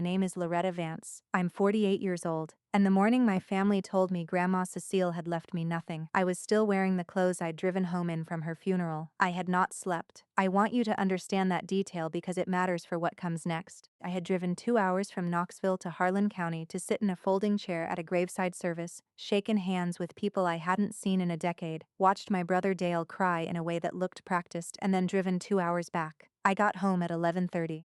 my name is Loretta Vance. I'm 48 years old. And the morning my family told me Grandma Cecile had left me nothing, I was still wearing the clothes I'd driven home in from her funeral. I had not slept. I want you to understand that detail because it matters for what comes next. I had driven 2 hours from Knoxville to Harlan County to sit in a folding chair at a graveside service, shaken hands with people I hadn't seen in a decade, watched my brother Dale cry in a way that looked practiced, and then driven 2 hours back. I got home at 11:30.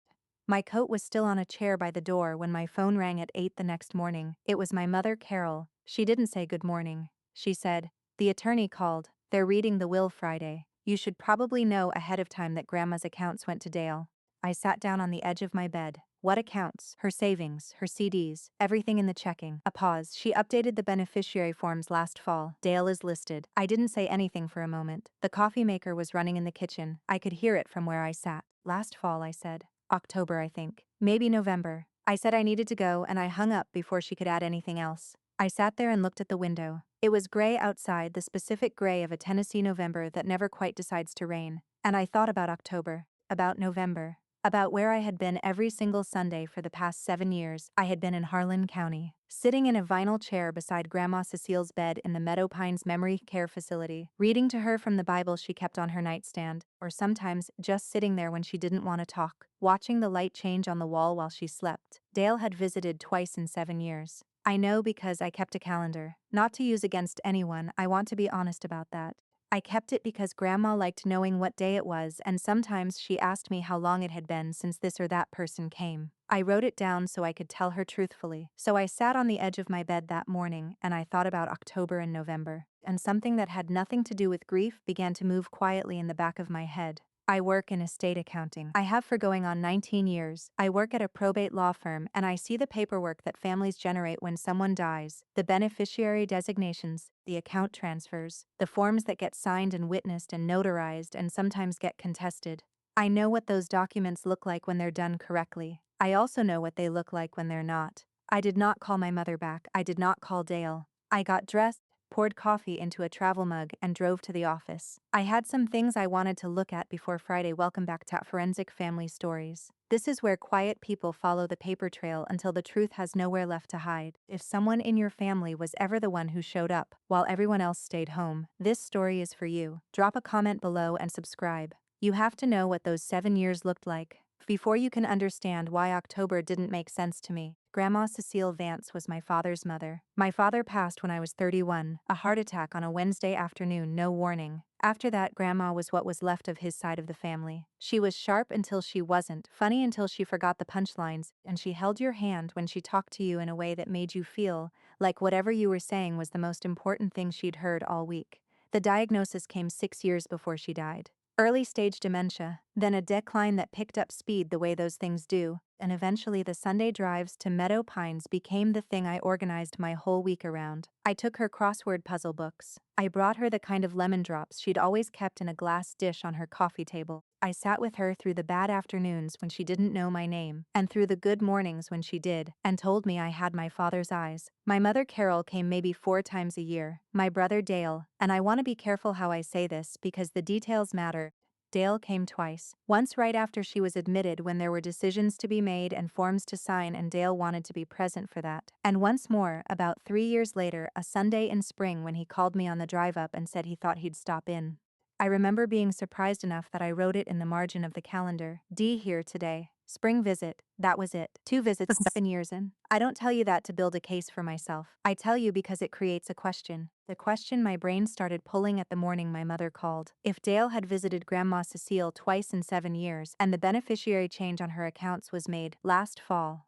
My coat was still on a chair by the door when my phone rang at 8 the next morning. It was my mother, Carol. She didn't say good morning. She said, "The attorney called. They're reading the will Friday. You should probably know ahead of time that Grandma's accounts went to Dale." I sat down on the edge of my bed. What accounts? Her savings, her CDs, everything in the checking. A pause. She updated the beneficiary forms last fall. Dale is listed. I didn't say anything for a moment. The coffee maker was running in the kitchen. I could hear it from where I sat. Last fall, I said. October, I think. Maybe November. I said I needed to go and I hung up before she could add anything else. I sat there and looked at the window. It was gray outside, the specific gray of a Tennessee November that never quite decides to rain. And I thought about October, about November, about where I had been every single Sunday for the past 7 years. I had been in Harlan County, sitting in a vinyl chair beside Grandma Cecile's bed in the Meadow Pines Memory Care Facility, reading to her from the Bible she kept on her nightstand, or sometimes just sitting there when she didn't want to talk, watching the light change on the wall while she slept. Dale had visited twice in 7 years. I know because I kept a calendar. Not to use against anyone, I want to be honest about that. I kept it because Grandma liked knowing what day it was, and sometimes she asked me how long it had been since this or that person came. I wrote it down so I could tell her truthfully. So I sat on the edge of my bed that morning and I thought about October and November, and something that had nothing to do with grief began to move quietly in the back of my head. I work in estate accounting. I have for going on 19 years. I work at a probate law firm and I see the paperwork that families generate when someone dies, the beneficiary designations, the account transfers, the forms that get signed and witnessed and notarized and sometimes get contested. I know what those documents look like when they're done correctly. I also know what they look like when they're not. I did not call my mother back. I did not call Dale. I got dressed, poured coffee into a travel mug, and drove to the office. I had some things I wanted to look at before Friday. Welcome back to Forensic Family Stories. This is where quiet people follow the paper trail until the truth has nowhere left to hide. If someone in your family was ever the one who showed up while everyone else stayed home, this story is for you. Drop a comment below and subscribe. You have to know what those 7 years looked like before you can understand why October didn't make sense to me. Grandma Cecile Vance was my father's mother. My father passed when I was 31, a heart attack on a Wednesday afternoon, no warning. After that, Grandma was what was left of his side of the family. She was sharp until she wasn't, funny until she forgot the punchlines, and she held your hand when she talked to you in a way that made you feel like whatever you were saying was the most important thing she'd heard all week. The diagnosis came 6 years before she died. Early stage dementia, then a decline that picked up speed the way those things do, and eventually the Sunday drives to Meadow Pines became the thing I organized my whole week around. I took her crossword puzzle books. I brought her the kind of lemon drops she'd always kept in a glass dish on her coffee table. I sat with her through the bad afternoons when she didn't know my name, and through the good mornings when she did, and told me I had my father's eyes. My mother Carol came maybe 4 times a year, my brother Dale, and I want to be careful how I say this because the details matter. Dale came twice. Once right after she was admitted when there were decisions to be made and forms to sign, and Dale wanted to be present for that. And once more, about 3 years later, a Sunday in spring when he called me on the drive up and said he thought he'd stop in. I remember being surprised enough that I wrote it in the margin of the calendar. D here today. Spring visit, that was it. 2 visits 7 years in. I don't tell you that to build a case for myself. I tell you because it creates a question. The question my brain started pulling at the morning my mother called. If Dale had visited Grandma Cecile twice in 7 years, and the beneficiary change on her accounts was made last fall,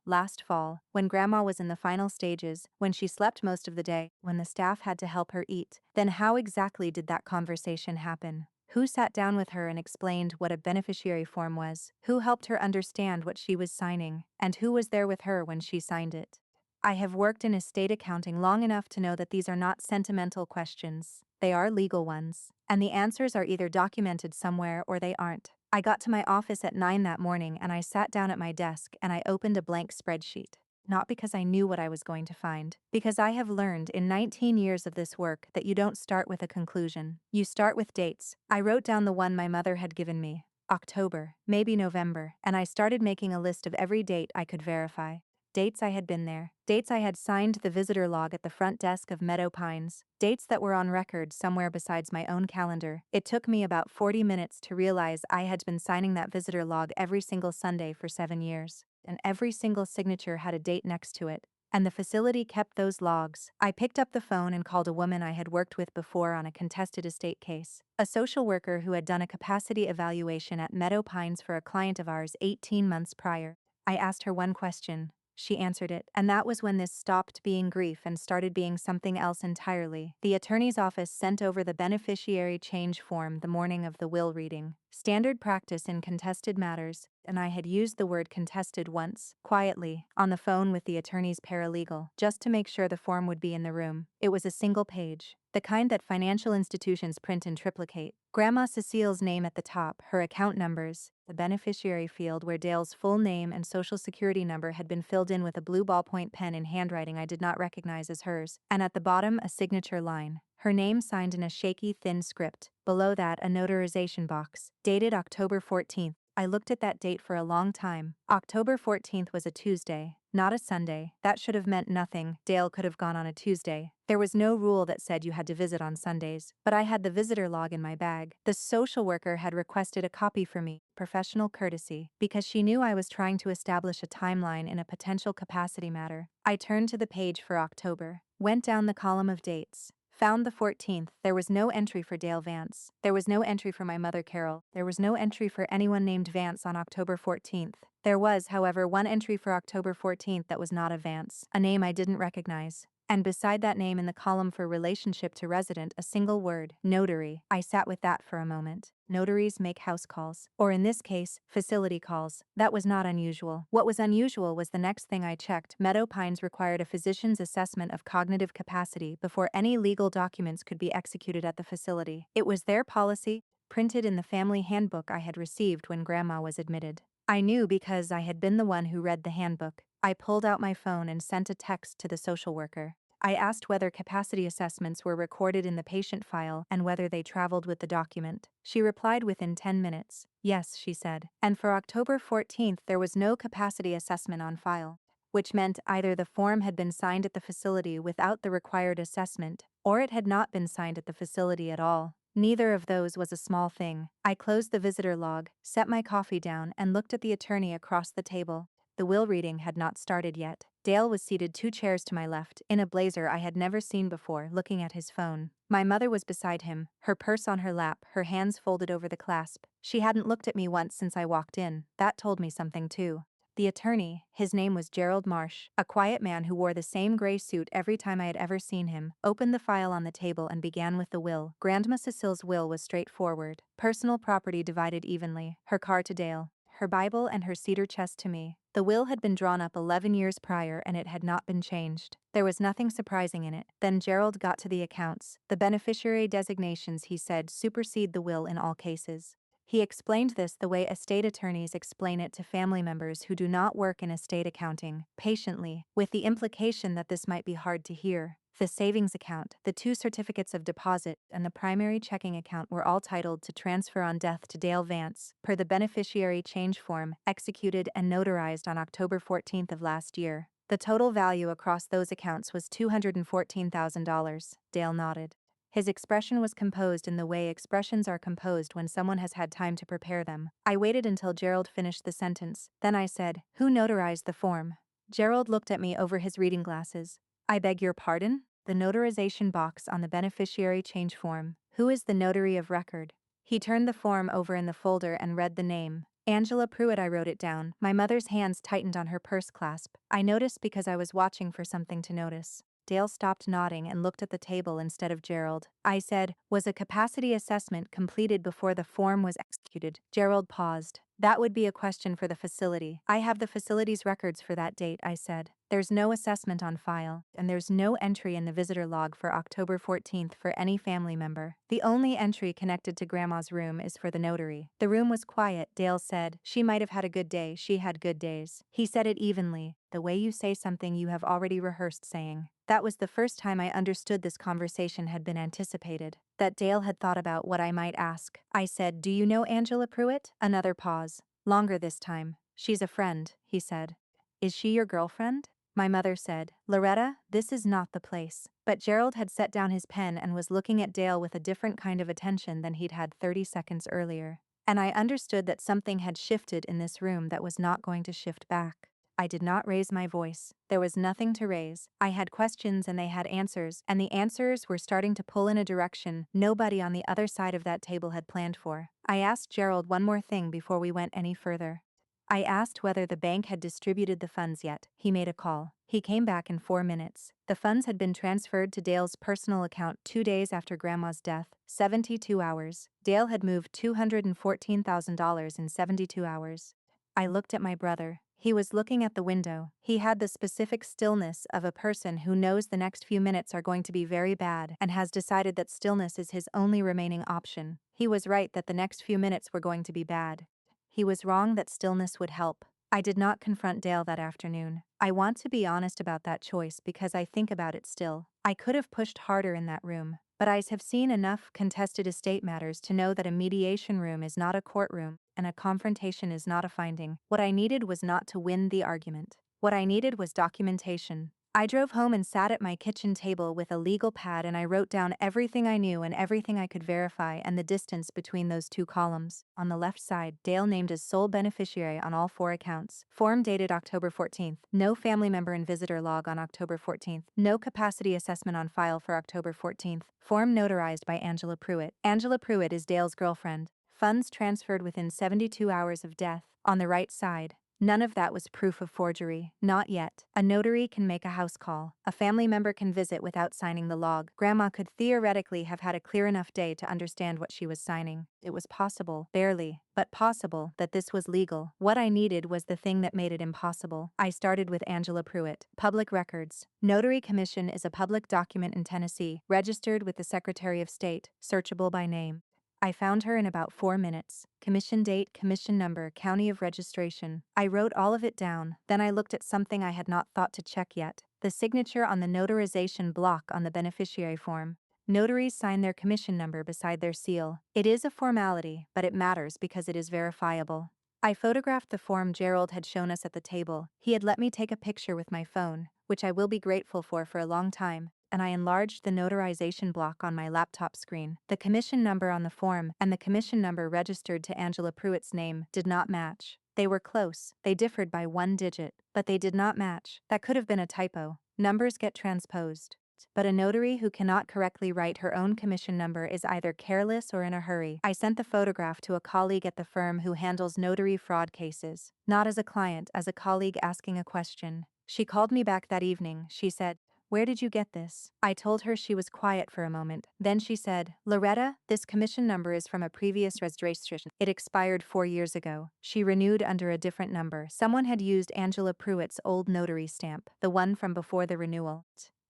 when Grandma was in the final stages, when she slept most of the day, when the staff had to help her eat, then how exactly did that conversation happen? Who sat down with her and explained what a beneficiary form was? Who helped her understand what she was signing? And who was there with her when she signed it? I have worked in estate accounting long enough to know that these are not sentimental questions. They are legal ones. And the answers are either documented somewhere or they aren't. I got to my office at 9 that morning and I sat down at my desk and I opened a blank spreadsheet. Not because I knew what I was going to find, because I have learned in 19 years of this work that you don't start with a conclusion. You start with dates. I wrote down the one my mother had given me, October, maybe November, and I started making a list of every date I could verify. Dates I had been there. Dates I had signed the visitor log at the front desk of Meadow Pines. Dates that were on record somewhere besides my own calendar. It took me about 40 minutes to realize I had been signing that visitor log every single Sunday for 7 years. And every single signature had a date next to it. And the facility kept those logs. I picked up the phone and called a woman I had worked with before on a contested estate case, a social worker who had done a capacity evaluation at Meadow Pines for a client of ours 18 months prior. I asked her one question. She answered it, and that was when this stopped being grief and started being something else entirely. The attorney's office sent over the beneficiary change form the morning of the will reading. Standard practice in contested matters, and I had used the word contested once, quietly, on the phone with the attorney's paralegal, just to make sure the form would be in the room. It was a single page, the kind that financial institutions print in triplicate. Grandma Cecile's name at the top, her account numbers, the beneficiary field where Dale's full name and social security number had been filled in with a blue ballpoint pen in handwriting I did not recognize as hers, and at the bottom a signature line. Her name signed in a shaky, thin script. Below that, a notarization box, dated October 14th. I looked at that date for a long time. October 14th was a Tuesday, not a Sunday. That should have meant nothing. Dale could have gone on a Tuesday. There was no rule that said you had to visit on Sundays, but I had the visitor log in my bag. The social worker had requested a copy for me, professional courtesy, because she knew I was trying to establish a timeline in a potential capacity matter. I turned to the page for October, went down the column of dates. Found the 14th. There was no entry for Dale Vance. There was no entry for my mother Carol. There was no entry for anyone named Vance on October 14th. There was, however, one entry for October 14th that was not a Vance, a name I didn't recognize. And beside that name in the column for relationship to resident, a single word, notary. I sat with that for a moment. Notaries make house calls, or in this case, facility calls. That was not unusual. What was unusual was the next thing I checked. Meadow Pines required a physician's assessment of cognitive capacity before any legal documents could be executed at the facility. It was their policy, printed in the family handbook I had received when Grandma was admitted. I knew because I had been the one who read the handbook. I pulled out my phone and sent a text to the social worker. I asked whether capacity assessments were recorded in the patient file and whether they traveled with the document. She replied within 10 minutes. Yes, she said. And for October 14th, there was no capacity assessment on file, which meant either the form had been signed at the facility without the required assessment, or it had not been signed at the facility at all. Neither of those was a small thing. I closed the visitor log, set my coffee down, and looked at the attorney across the table. The will reading had not started yet. Dale was seated 2 chairs to my left, in a blazer I had never seen before, looking at his phone. My mother was beside him, her purse on her lap, her hands folded over the clasp. She hadn't looked at me once since I walked in. That told me something too. The attorney, his name was Gerald Marsh, a quiet man who wore the same gray suit every time I had ever seen him, opened the file on the table and began with the will. Grandma Cecile's will was straightforward. Personal property divided evenly, her car to Dale, her Bible and her cedar chest to me. The will had been drawn up 11 years prior and it had not been changed. There was nothing surprising in it. Then Gerald got to the accounts. The beneficiary designations, he said, supersede the will in all cases. He explained this the way estate attorneys explain it to family members who do not work in estate accounting, patiently, with the implication that this might be hard to hear. The savings account, the 2 certificates of deposit, and the primary checking account were all titled to transfer on death to Dale Vance, per the beneficiary change form, executed and notarized on October 14th of last year. The total value across those accounts was $214,000. Dale nodded. His expression was composed in the way expressions are composed when someone has had time to prepare them. I waited until Gerald finished the sentence. Then I said, "Who notarized the form?" Gerald looked at me over his reading glasses. "I beg your pardon?" The notarization box on the beneficiary change form. "Who is the notary of record?" He turned the form over in the folder and read the name. Angela Pruitt. I wrote it down. My mother's hands tightened on her purse clasp. I noticed because I was watching for something to notice. Dale stopped nodding and looked at the table instead of Gerald. I said, "Was a capacity assessment completed before the form was executed?" Gerald paused. "That would be a question for the facility. I have the facility's records for that date," I said. "There's no assessment on file, and there's no entry in the visitor log for October 14th for any family member. The only entry connected to Grandma's room is for the notary." The room was quiet. Dale said, "She might have had a good day. She had good days." He said it evenly, the way you say something you have already rehearsed saying. That was the first time I understood this conversation had been anticipated, that Dale had thought about what I might ask. I said, "Do you know Angela Pruitt?" Another pause. Longer this time. "She's a friend," he said. "Is she your girlfriend?" My mother said, "Loretta, this is not the place." But Gerald had set down his pen and was looking at Dale with a different kind of attention than he'd had 30 seconds earlier. And I understood that something had shifted in this room that was not going to shift back. I did not raise my voice. There was nothing to raise. I had questions and they had answers, and the answers were starting to pull in a direction nobody on the other side of that table had planned for. I asked Gerald one more thing before we went any further. I asked whether the bank had distributed the funds yet. He made a call. He came back in 4 minutes. The funds had been transferred to Dale's personal account 2 days after Grandma's death, 72 hours. Dale had moved $214,000 in 72 hours. I looked at my brother. He was looking at the window. He had the specific stillness of a person who knows the next few minutes are going to be very bad and has decided that stillness is his only remaining option. He was right that the next few minutes were going to be bad. He was wrong that stillness would help. I did not confront Dale that afternoon. I want to be honest about that choice because I think about it still. I could have pushed harder in that room, but I have seen enough contested estate matters to know that a mediation room is not a courtroom and a confrontation is not a finding. What I needed was not to win the argument. What I needed was documentation. I drove home and sat at my kitchen table with a legal pad and I wrote down everything I knew and everything I could verify and the distance between those two columns. On the left side, Dale named as sole beneficiary on all 4 accounts. Form dated October 14th. No family member and visitor log on October 14th. No capacity assessment on file for October 14th. Form notarized by Angela Pruitt. Angela Pruitt is Dale's girlfriend. Funds transferred within 72 hours of death. On the right side, none of that was proof of forgery. Not yet. A notary can make a house call. A family member can visit without signing the log. Grandma could theoretically have had a clear enough day to understand what she was signing. It was possible, barely, but possible, that this was legal. What I needed was the thing that made it impossible. I started with Angela Pruitt. Public records. Notary commission is a public document in Tennessee, registered with the Secretary of State, searchable by name. I found her in about 4 minutes. Commission date, commission number, county of registration. I wrote all of it down, then I looked at something I had not thought to check yet. The signature on the notarization block on the beneficiary form. Notaries sign their commission number beside their seal. It is a formality, but it matters because it is verifiable. I photographed the form Gerald had shown us at the table. He had let me take a picture with my phone, which I will be grateful for a long time, and I enlarged the notarization block on my laptop screen. The commission number on the form and the commission number registered to Angela Pruitt's name did not match. They were close. They differed by 1 digit, but they did not match. That could have been a typo. Numbers get transposed. But a notary who cannot correctly write her own commission number is either careless or in a hurry. I sent the photograph to a colleague at the firm who handles notary fraud cases. Not as a client, as a colleague asking a question. She called me back that evening. She said, "Where did you get this?" I told her. She was quiet for a moment. Then she said, "Loretta, this commission number is from a previous registration. It expired 4 years ago." She renewed under a different number. Someone had used Angela Pruitt's old notary stamp, the one from before the renewal.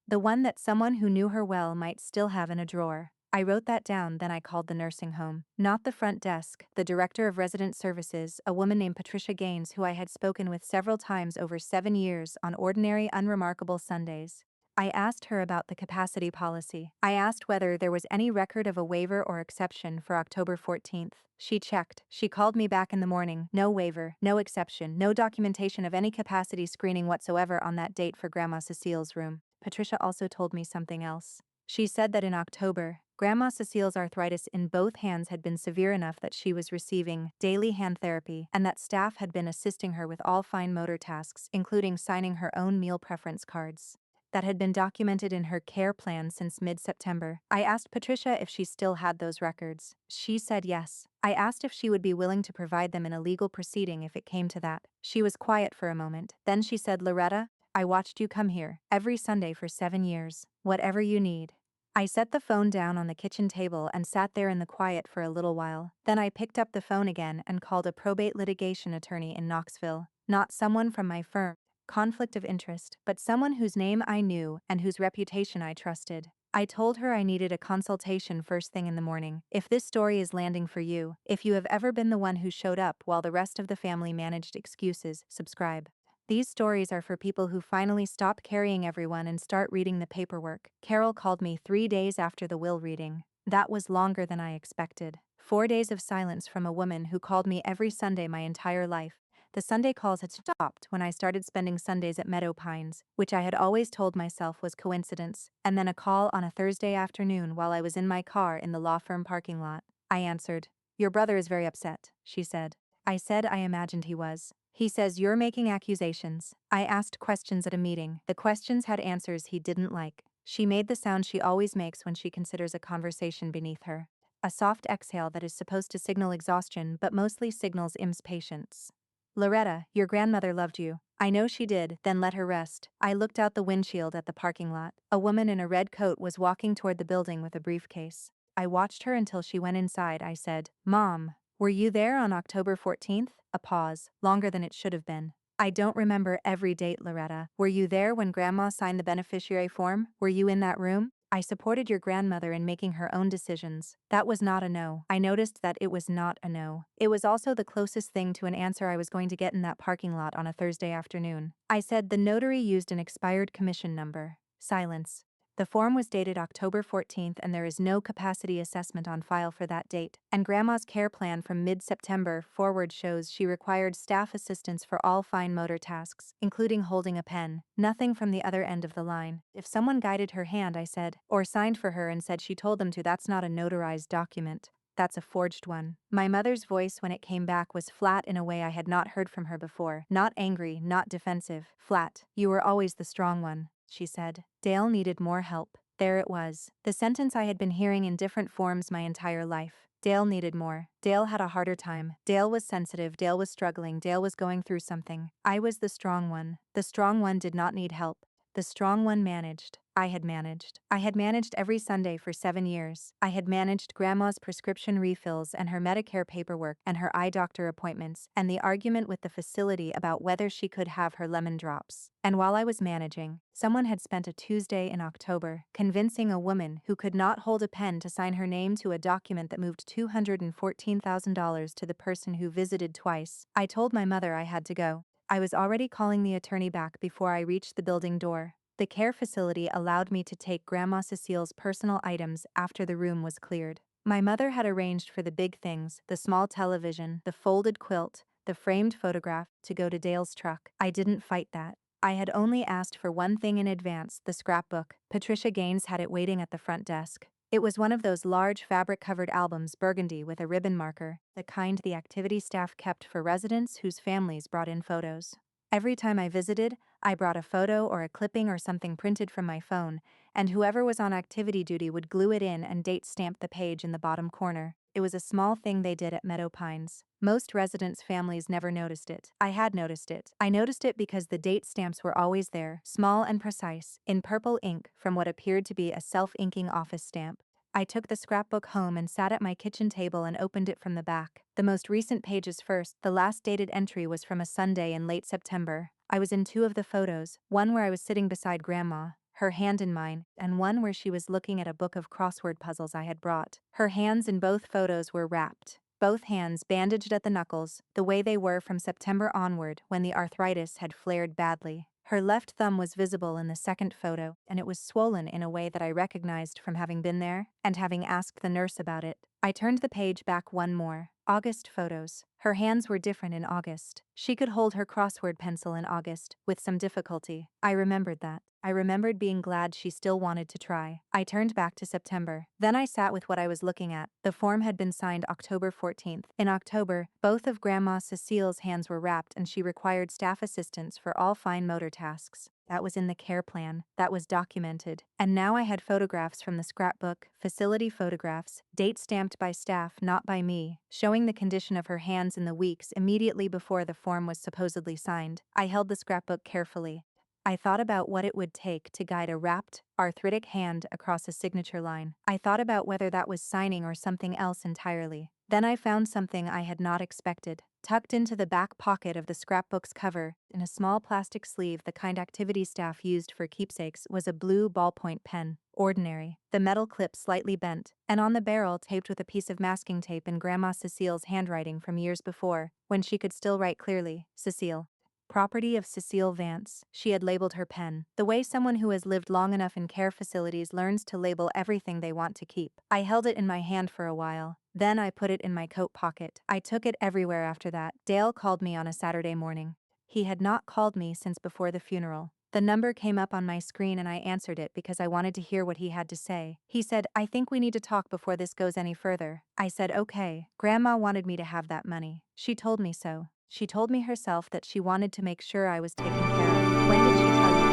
The one that someone who knew her well might still have in a drawer. I wrote that down, then I called the nursing home. Not the front desk, the director of resident services, a woman named Patricia Gaines who I had spoken with several times over 7 years on ordinary, unremarkable Sundays. I asked her about the capacity policy. I asked whether there was any record of a waiver or exception for October 14th. She checked. She called me back in the morning. No waiver, no exception, no documentation of any capacity screening whatsoever on that date for Grandma Cecile's room. Patricia also told me something else. She said that in October, Grandma Cecile's arthritis in both hands had been severe enough that she was receiving daily hand therapy and that staff had been assisting her with all fine motor tasks, including signing her own meal preference cards. That had been documented in her care plan since mid-September. I asked Patricia if she still had those records. She said yes. I asked if she would be willing to provide them in a legal proceeding if it came to that. She was quiet for a moment. Then she said, "Loretta, I watched you come here every Sunday for 7 years. Whatever you need." I set the phone down on the kitchen table and sat there in the quiet for a little while. Then I picked up the phone again and called a probate litigation attorney in Knoxville. Not someone from my firm, conflict of interest, but someone whose name I knew and whose reputation I trusted. I told her I needed a consultation first thing in the morning. If this story is landing for you, if you have ever been the one who showed up while the rest of the family managed excuses, subscribe. These stories are for people who finally stop carrying everyone and start reading the paperwork. Carol called me 3 days after the will reading. That was longer than I expected. 4 days of silence from a woman who called me every Sunday my entire life. The Sunday calls had stopped when I started spending Sundays at Meadow Pines, which I had always told myself was coincidence, and then a call on a Thursday afternoon while I was in my car in the law firm parking lot. I answered. "Your brother is very upset," she said. I said I imagined he was. "He says you're making accusations." I asked questions at a meeting. The questions had answers he didn't like. She made the sound she always makes when she considers a conversation beneath her. A soft exhale that is supposed to signal exhaustion but mostly signals impatience. "Loretta, your grandmother loved you." "I know she did, then let her rest." I looked out the windshield at the parking lot. A woman in a red coat was walking toward the building with a briefcase. I watched her until she went inside. I said, "Mom, were you there on October 14th? A pause, longer than it should have been. "I don't remember every date, Loretta. Were you there when Grandma signed the beneficiary form? Were you in that room?" "I supported your grandmother in making her own decisions." That was not a no. I noticed that it was not a no. It was also the closest thing to an answer I was going to get in that parking lot on a Thursday afternoon. I said the notary used an expired commission number. Silence. The form was dated October 14th and there is no capacity assessment on file for that date, and Grandma's care plan from mid-September forward shows she required staff assistance for all fine motor tasks, including holding a pen. Nothing from the other end of the line. If someone guided her hand, I said, or signed for her and said she told them to, that's not a notarized document. That's a forged one. My mother's voice when it came back was flat in a way I had not heard from her before. Not angry, not defensive. Flat. "You were always the strong one," she said. Dale needed more help. There it was. The sentence I had been hearing in different forms my entire life. Dale needed more. Dale had a harder time. Dale was sensitive. Dale was struggling. Dale was going through something. I was the strong one. The strong one did not need help. The strong one managed. I had managed. I had managed every Sunday for 7 years. I had managed Grandma's prescription refills and her Medicare paperwork and her eye doctor appointments and the argument with the facility about whether she could have her lemon drops. And while I was managing, someone had spent a Tuesday in October convincing a woman who could not hold a pen to sign her name to a document that moved $214,000 to the person who visited twice. I told my mother I had to go. I was already calling the attorney back before I reached the building door. The care facility allowed me to take Grandma Cecile's personal items after the room was cleared. My mother had arranged for the big things, the small television, the folded quilt, the framed photograph, to go to Dale's truck. I didn't fight that. I had only asked for one thing in advance, the scrapbook. Patricia Gaines had it waiting at the front desk. It was one of those large fabric-covered albums, burgundy with a ribbon marker, the kind the activity staff kept for residents whose families brought in photos. Every time I visited, I brought a photo or a clipping or something printed from my phone, and whoever was on activity duty would glue it in and date stamp the page in the bottom corner. It was a small thing they did at Meadow Pines. Most residents' families never noticed it. I had noticed it. I noticed it because the date stamps were always there, small and precise, in purple ink from what appeared to be a self-inking office stamp. I took the scrapbook home and sat at my kitchen table and opened it from the back. The most recent pages first. The last dated entry was from a Sunday in late September. I was in 2 of the photos, one where I was sitting beside Grandma, her hand in mine, and one where she was looking at a book of crossword puzzles I had brought. Her hands in both photos were wrapped. Both hands bandaged at the knuckles, the way they were from September onward when the arthritis had flared badly. Her left thumb was visible in the second photo, and it was swollen in a way that I recognized from having been there and having asked the nurse about it. I turned the page back one more. August photos. Her hands were different in August. She could hold her crossword pencil in August, with some difficulty. I remembered that. I remembered being glad she still wanted to try. I turned back to September. Then I sat with what I was looking at. The form had been signed October 14th. In October, both of Grandma Cecile's hands were wrapped and she required staff assistance for all fine motor tasks. That was in the care plan. That was documented. And now I had photographs from the scrapbook, facility photographs, date stamped by staff, not by me, showing the condition of her hands in the weeks immediately before the form was supposedly signed. I held the scrapbook carefully. I thought about what it would take to guide a wrapped, arthritic hand across a signature line. I thought about whether that was signing or something else entirely. Then I found something I had not expected. Tucked into the back pocket of the scrapbook's cover, in a small plastic sleeve the kind activity staff used for keepsakes, was a blue ballpoint pen. Ordinary. The metal clip slightly bent, and on the barrel taped with a piece of masking tape in Grandma Cecile's handwriting from years before, when she could still write clearly, Cecile. Property of Cecile Vance, she had labeled her pen, the way someone who has lived long enough in care facilities learns to label everything they want to keep. I held it in my hand for a while. Then I put it in my coat pocket. I took it everywhere after that. Dale called me on a Saturday morning. He had not called me since before the funeral. The number came up on my screen and I answered it because I wanted to hear what he had to say. He said, "I think we need to talk before this goes any further." I said, "Okay." Grandma wanted me to have that money. She told me so. She told me herself that she wanted to make sure I was taken care of. When did she tell you?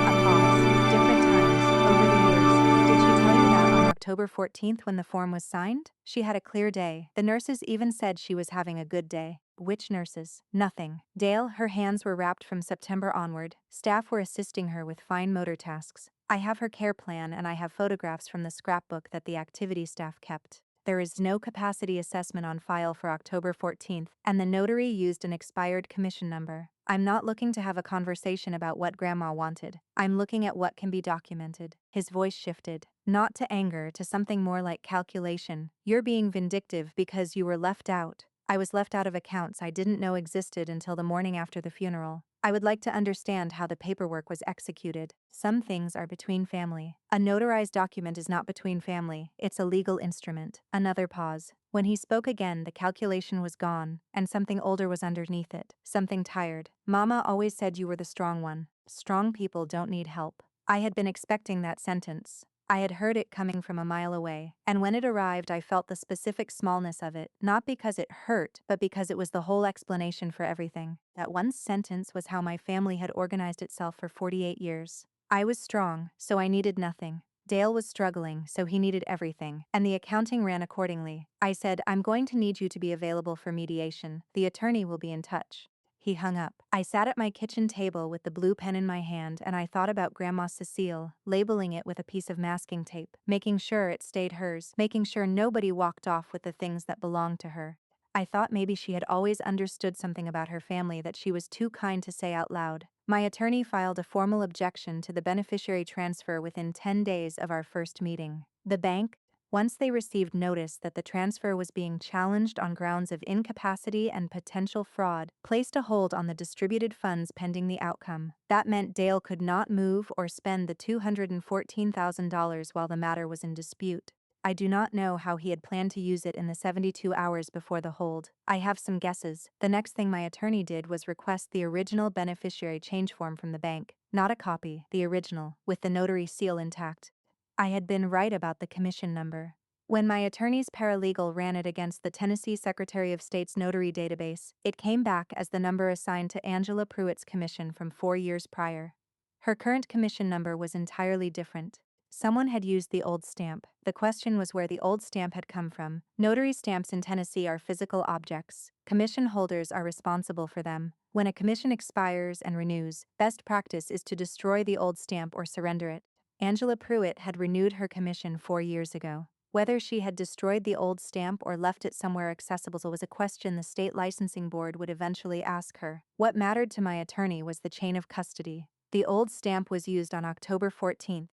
A pause. Different times, over the years. Did she tell you that on October 14th when the form was signed? She had a clear day. The nurses even said she was having a good day. Which nurses? Nothing. Dale, her hands were wrapped from September onward. Staff were assisting her with fine motor tasks. I have her care plan and I have photographs from the scrapbook that the activity staff kept. There is no capacity assessment on file for October 14th, and the notary used an expired commission number. I'm not looking to have a conversation about what Grandma wanted. I'm looking at what can be documented. His voice shifted, not to anger, to something more like calculation. You're being vindictive because you were left out. I was left out of accounts I didn't know existed until the morning after the funeral. I would like to understand how the paperwork was executed. Some things are between family. A notarized document is not between family, it's a legal instrument. Another pause. When he spoke again, the calculation was gone, and something older was underneath it. Something tired. Mama always said you were the strong one. Strong people don't need help. I had been expecting that sentence. I had heard it coming from a mile away, and when it arrived I felt the specific smallness of it, not because it hurt, but because it was the whole explanation for everything. That one sentence was how my family had organized itself for 48 years. I was strong, so I needed nothing. Dale was struggling, so he needed everything, and the accounting ran accordingly. I said, "I'm going to need you to be available for mediation. The attorney will be in touch." He hung up. I sat at my kitchen table with the blue pen in my hand and I thought about Grandma Cecile, labeling it with a piece of masking tape, making sure it stayed hers, making sure nobody walked off with the things that belonged to her. I thought maybe she had always understood something about her family that she was too kind to say out loud. My attorney filed a formal objection to the beneficiary transfer within 10 days of our first meeting. The bank, once they received notice that the transfer was being challenged on grounds of incapacity and potential fraud, placed a hold on the distributed funds pending the outcome. That meant Dale could not move or spend the $214,000 while the matter was in dispute. I do not know how he had planned to use it in the 72 hours before the hold. I have some guesses. The next thing my attorney did was request the original beneficiary change form from the bank. Not a copy, the original, with the notary seal intact. I had been right about the commission number. When my attorney's paralegal ran it against the Tennessee Secretary of State's notary database, it came back as the number assigned to Angela Pruitt's commission from 4 years prior. Her current commission number was entirely different. Someone had used the old stamp. The question was where the old stamp had come from. Notary stamps in Tennessee are physical objects. Commission holders are responsible for them. When a commission expires and renews, best practice is to destroy the old stamp or surrender it. Angela Pruitt had renewed her commission 4 years ago. Whether she had destroyed the old stamp or left it somewhere accessible was a question the state licensing board would eventually ask her. What mattered to my attorney was the chain of custody. The old stamp was used on October 14th.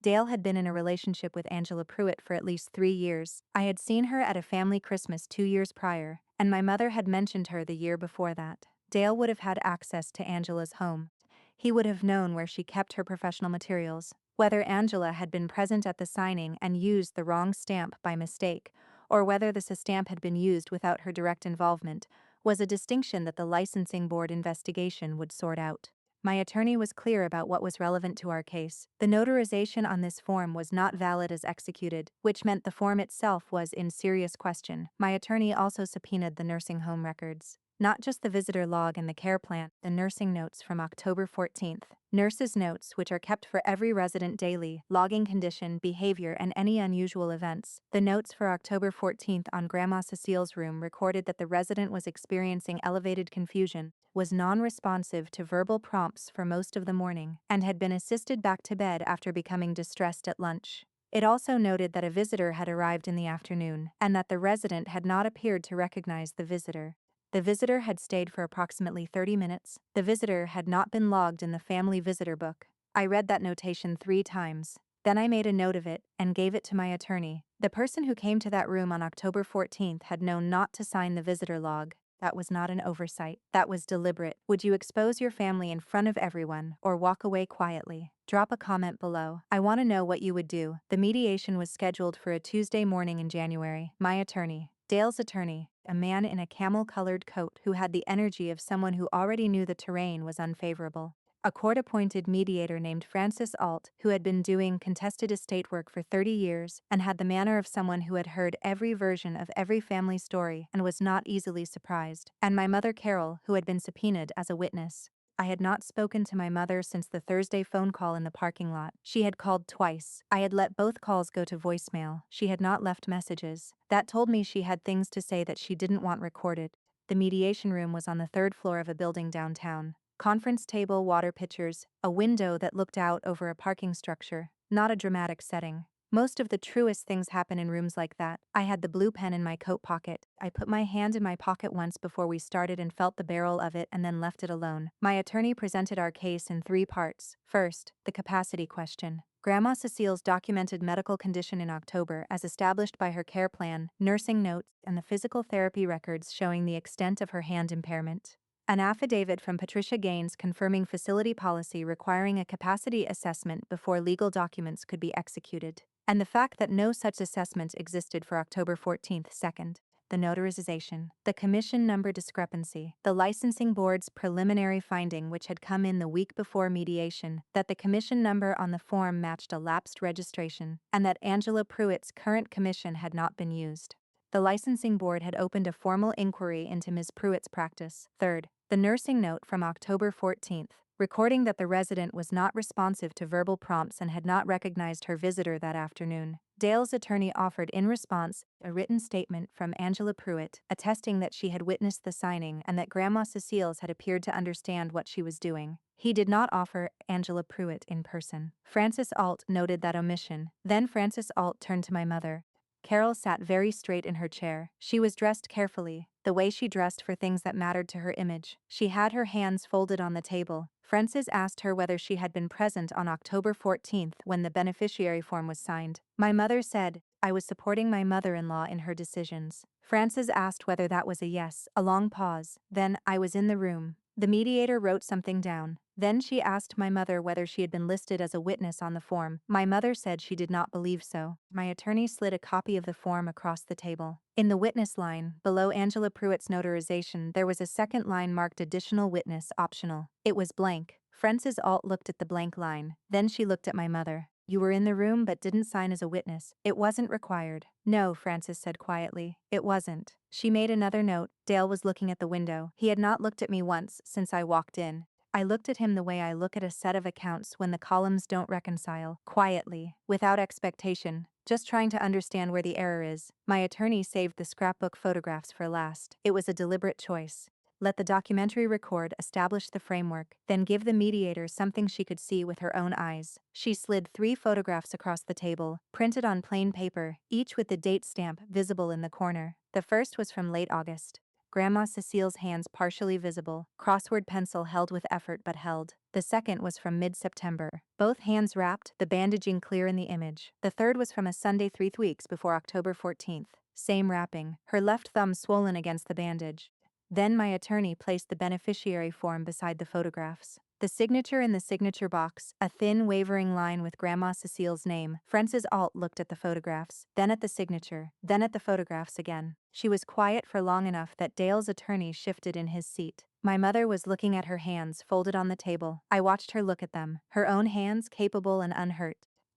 Dale had been in a relationship with Angela Pruitt for at least 3 years. I had seen her at a family Christmas 2 years prior, and my mother had mentioned her the year before that. Dale would have had access to Angela's home. He would have known where she kept her professional materials. Whether Angela had been present at the signing and used the wrong stamp by mistake, or whether the stamp had been used without her direct involvement, was a distinction that the licensing board investigation would sort out. My attorney was clear about what was relevant to our case. The notarization on this form was not valid as executed, which meant the form itself was in serious question. My attorney also subpoenaed the nursing home records. Not just the visitor log and the care plan, the nursing notes from October 14th. Nurses' notes, which are kept for every resident daily, logging condition, behavior, and any unusual events. The notes for October 14th on Grandma Cecile's room recorded that the resident was experiencing elevated confusion, was non-responsive to verbal prompts for most of the morning, and had been assisted back to bed after becoming distressed at lunch. It also noted that a visitor had arrived in the afternoon, and that the resident had not appeared to recognize the visitor. The visitor had stayed for approximately 30 minutes. The visitor had not been logged in the family visitor book. I read that notation 3 times. Then I made a note of it and gave it to my attorney. The person who came to that room on October 14th had known not to sign the visitor log. That was not an oversight. That was deliberate. Would you expose your family in front of everyone or walk away quietly? Drop a comment below. I want to know what you would do. The mediation was scheduled for a Tuesday morning in January. My attorney, Dale's attorney, a man in a camel-colored coat who had the energy of someone who already knew the terrain was unfavorable. A court-appointed mediator named Francis Alt, who had been doing contested estate work for 30 years and had the manner of someone who had heard every version of every family story and was not easily surprised, and my mother Carol, who had been subpoenaed as a witness. I had not spoken to my mother since the Thursday phone call in the parking lot. She had called twice. I had let both calls go to voicemail. She had not left messages. That told me she had things to say that she didn't want recorded. The mediation room was on the third floor of a building downtown. Conference table, water pitchers, a window that looked out over a parking structure, not a dramatic setting. Most of the truest things happen in rooms like that. I had the blue pen in my coat pocket. I put my hand in my pocket once before we started and felt the barrel of it and then left it alone. My attorney presented our case in 3 parts. First, the capacity question. Grandma Cecile's documented medical condition in October as established by her care plan, nursing notes, and the physical therapy records showing the extent of her hand impairment. An affidavit from Patricia Gaines confirming facility policy requiring a capacity assessment before legal documents could be executed, and the fact that no such assessment existed for October 14th. Second, the notarization, the commission number discrepancy, the licensing board's preliminary finding, which had come in the week before mediation, that the commission number on the form matched a lapsed registration, and that Angela Pruitt's current commission had not been used. The licensing board had opened a formal inquiry into Ms. Pruitt's practice. Third, the nursing note from October 14th, recording that the resident was not responsive to verbal prompts and had not recognized her visitor that afternoon. Dale's attorney offered in response a written statement from Angela Pruitt, attesting that she had witnessed the signing and that Grandma Cecile's had appeared to understand what she was doing. He did not offer Angela Pruitt in person. Francis Alt noted that omission. Then Francis Alt turned to my mother. Carol sat very straight in her chair. She was dressed carefully, the way she dressed for things that mattered to her image. She had her hands folded on the table. Francis asked her whether she had been present on October 14th when the beneficiary form was signed. My mother said, I was supporting my mother-in-law in her decisions. Francis asked whether that was a yes. A long pause. Then, I was in the room. The mediator wrote something down. Then she asked my mother whether she had been listed as a witness on the form. My mother said she did not believe so. My attorney slid a copy of the form across the table. In the witness line, below Angela Pruitt's notarization, there was a second line marked additional witness optional. It was blank. Frances Alt looked at the blank line. Then she looked at my mother. You were in the room but didn't sign as a witness. It wasn't required. No, Frances said quietly. It wasn't. She made another note. Dale was looking at the window. He had not looked at me once since I walked in. I looked at him the way I look at a set of accounts when the columns don't reconcile, quietly, without expectation, just trying to understand where the error is. My attorney saved the scrapbook photographs for last. It was a deliberate choice. Let the documentary record establish the framework, then give the mediator something she could see with her own eyes. She slid 3 photographs across the table, printed on plain paper, each with the date stamp visible in the corner. The first was from late August. Grandma Cecile's hands partially visible, crossword pencil held with effort but held. The second was from mid-September. Both hands wrapped, the bandaging clear in the image. The third was from a Sunday 3 weeks before October 14th. Same wrapping, her left thumb swollen against the bandage. Then my attorney placed the beneficiary form beside the photographs. The signature in the signature box, a thin wavering line with Grandma Cecile's name. Frances Alt looked at the photographs, then at the signature, then at the photographs again. She was quiet for long enough that Dale's attorney shifted in his seat. My mother was looking at her hands folded on the table. I watched her look at them, her own hands capable and unhurt.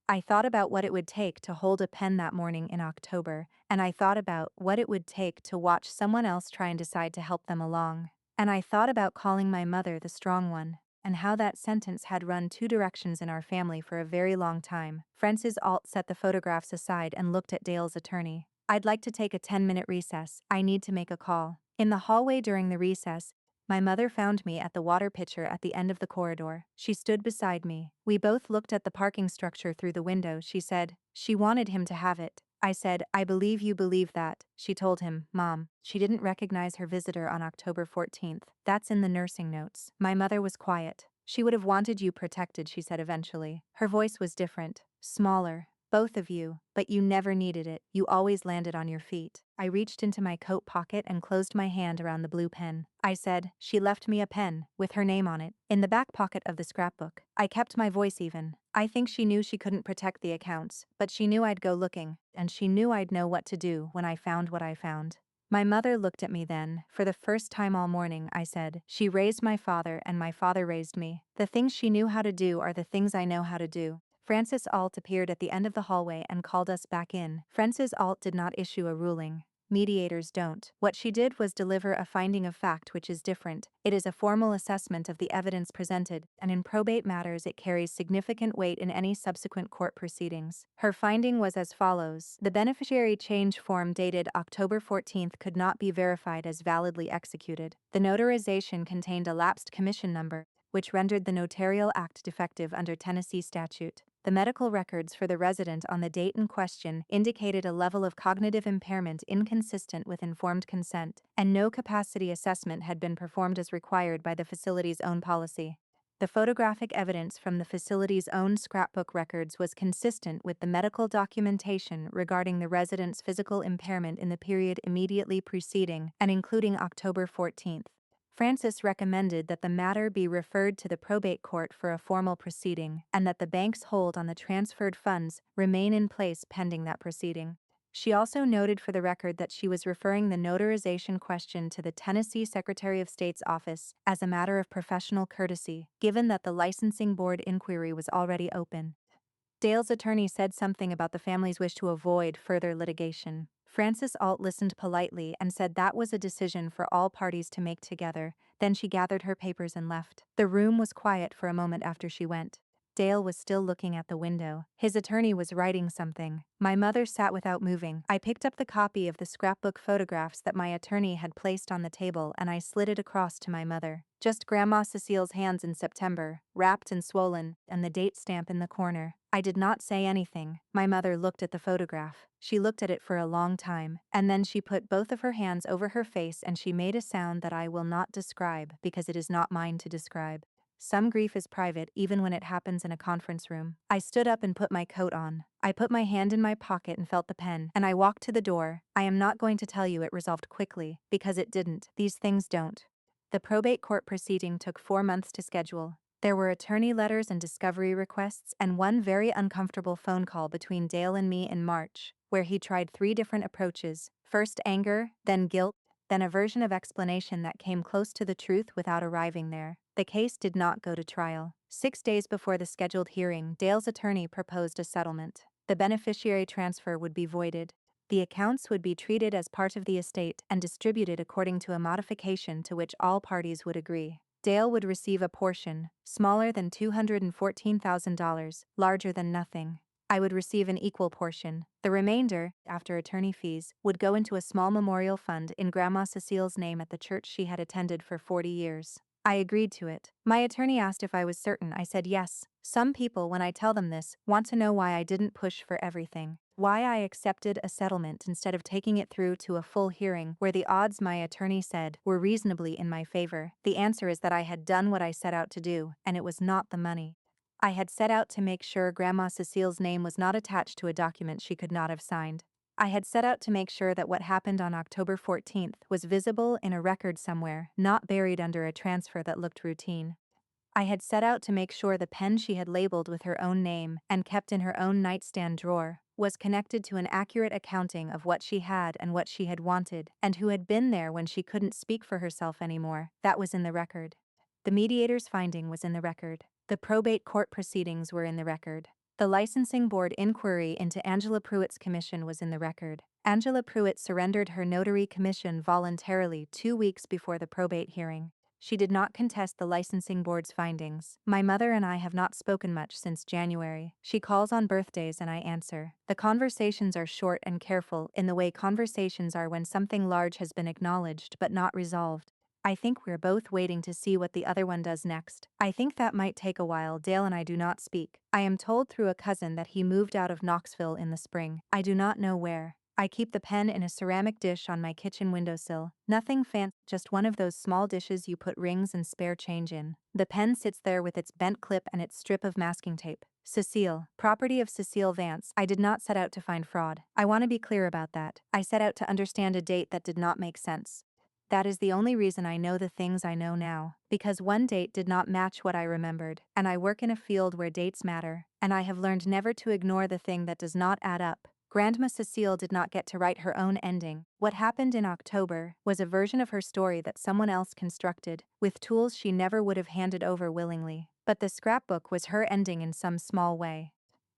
I thought about what it would take to hold a pen that morning in October, and I thought about what it would take to watch someone else try and decide to help them along. And I thought about calling my mother the strong one, and how that sentence had run 2 directions in our family for a very long time. Frances Alt set the photographs aside and looked at Dale's attorney. I'd like to take a 10-minute recess. I need to make a call. In the hallway during the recess, my mother found me at the water pitcher at the end of the corridor. She stood beside me. We both looked at the parking structure through the window. She said, she wanted him to have it. I said, I believe you believe that. She told him, Mom, she didn't recognize her visitor on October 14th. That's in the nursing notes. My mother was quiet. She would have wanted you protected, she said eventually. Her voice was different, smaller, Both of you, but you never needed it, you always landed on your feet. I reached into my coat pocket and closed my hand around the blue pen. I said, she left me a pen, with her name on it, in the back pocket of the scrapbook. I kept my voice even. I think she knew she couldn't protect the accounts, but she knew I'd go looking, and she knew I'd know what to do when I found what I found. My mother looked at me then. For the first time all morning, I said, she raised my father and my father raised me. The things she knew how to do are the things I know how to do. Francis Alt appeared at the end of the hallway and called us back in. Francis Alt did not issue a ruling. Mediators don't. What she did was deliver a finding of fact, which is different. It is a formal assessment of the evidence presented, and in probate matters it carries significant weight in any subsequent court proceedings. Her finding was as follows. The beneficiary change form dated October 14th could not be verified as validly executed. The notarization contained a lapsed commission number, which rendered the notarial act defective under Tennessee statute. The medical records for the resident on the date in question indicated a level of cognitive impairment inconsistent with informed consent, and no capacity assessment had been performed as required by the facility's own policy. The photographic evidence from the facility's own scrapbook records was consistent with the medical documentation regarding the resident's physical impairment in the period immediately preceding and including October 14th. Francis recommended that the matter be referred to the probate court for a formal proceeding, and that the bank's hold on the transferred funds remain in place pending that proceeding. She also noted for the record that she was referring the notarization question to the Tennessee Secretary of State's office as a matter of professional courtesy, given that the licensing board inquiry was already open. Dale's attorney said something about the family's wish to avoid further litigation. Francis Alt listened politely and said that was a decision for all parties to make together. Then she gathered her papers and left. The room was quiet for a moment after she went. Dale was still looking at the window. His attorney was writing something. My mother sat without moving. I picked up the copy of the scrapbook photographs that my attorney had placed on the table and I slid it across to my mother. Just Grandma Cecile's hands in September, wrapped and swollen, and the date stamp in the corner. I did not say anything. My mother looked at the photograph. She looked at it for a long time, and then she put both of her hands over her face and she made a sound that I will not describe because it is not mine to describe. Some grief is private even when it happens in a conference room. I stood up and put my coat on. I put my hand in my pocket and felt the pen, and I walked to the door. I am not going to tell you it resolved quickly, because it didn't. These things don't. The probate court proceeding took 4 months to schedule. There were attorney letters and discovery requests, and one very uncomfortable phone call between Dale and me in March, where he tried 3 different approaches: first anger, then guilt, then a version of explanation that came close to the truth without arriving there. The case did not go to trial. 6 days before the scheduled hearing, Dale's attorney proposed a settlement. The beneficiary transfer would be voided. The accounts would be treated as part of the estate and distributed according to a modification to which all parties would agree. Dale would receive a portion, smaller than $214,000, larger than nothing. I would receive an equal portion. The remainder, after attorney fees, would go into a small memorial fund in Grandma Cecile's name at the church she had attended for 40 years. I agreed to it. My attorney asked if I was certain. I said yes. Some people, when I tell them this, want to know why I didn't push for everything. Why I accepted a settlement instead of taking it through to a full hearing where the odds, my attorney said, were reasonably in my favor. The answer is that I had done what I set out to do, and it was not the money. I had set out to make sure Grandma Cecile's name was not attached to a document she could not have signed. I had set out to make sure that what happened on October 14th was visible in a record somewhere, not buried under a transfer that looked routine. I had set out to make sure the pen she had labeled with her own name and kept in her own nightstand drawer was connected to an accurate accounting of what she had and what she had wanted, and who had been there when she couldn't speak for herself anymore. That was in the record. The mediator's finding was in the record. The probate court proceedings were in the record. The licensing board inquiry into Angela Pruitt's commission was in the record. Angela Pruitt surrendered her notary commission voluntarily 2 weeks before the probate hearing. She did not contest the licensing board's findings. My mother and I have not spoken much since January. She calls on birthdays and I answer. The conversations are short and careful in the way conversations are when something large has been acknowledged but not resolved. I think we're both waiting to see what the other one does next. I think that might take a while. Dale and I do not speak. I am told through a cousin that he moved out of Knoxville in the spring. I do not know where. I keep the pen in a ceramic dish on my kitchen windowsill. Nothing fancy, just one of those small dishes you put rings and spare change in. The pen sits there with its bent clip and its strip of masking tape. Cecile, property of Cecile Vance. I did not set out to find fraud. I want to be clear about that. I set out to understand a date that did not make sense. That is the only reason I know the things I know now, because one date did not match what I remembered, and I work in a field where dates matter, and I have learned never to ignore the thing that does not add up. Grandma Cecile did not get to write her own ending. What happened in October was a version of her story that someone else constructed, with tools she never would have handed over willingly. But the scrapbook was her ending in some small way.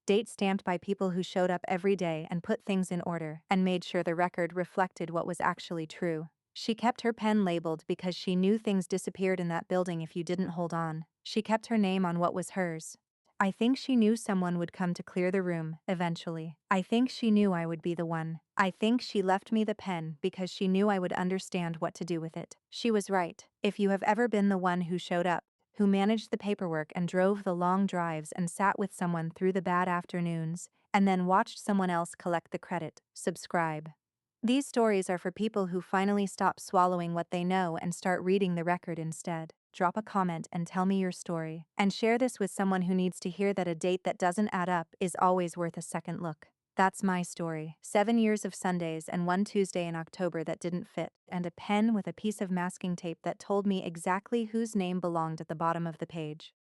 Date stamped by people who showed up every day and put things in order and made sure the record reflected what was actually true. She kept her pen labeled because she knew things disappeared in that building if you didn't hold on. She kept her name on what was hers. I think she knew someone would come to clear the room, eventually. I think she knew I would be the one. I think she left me the pen because she knew I would understand what to do with it. She was right. If you have ever been the one who showed up, who managed the paperwork and drove the long drives and sat with someone through the bad afternoons, and then watched someone else collect the credit, subscribe. These stories are for people who finally stop swallowing what they know and start reading the record instead. Drop a comment and tell me your story, and share this with someone who needs to hear that a date that doesn't add up is always worth a second look. That's my story. 7 years of Sundays and one Tuesday in October that didn't fit, and a pen with a piece of masking tape that told me exactly whose name belonged at the bottom of the page.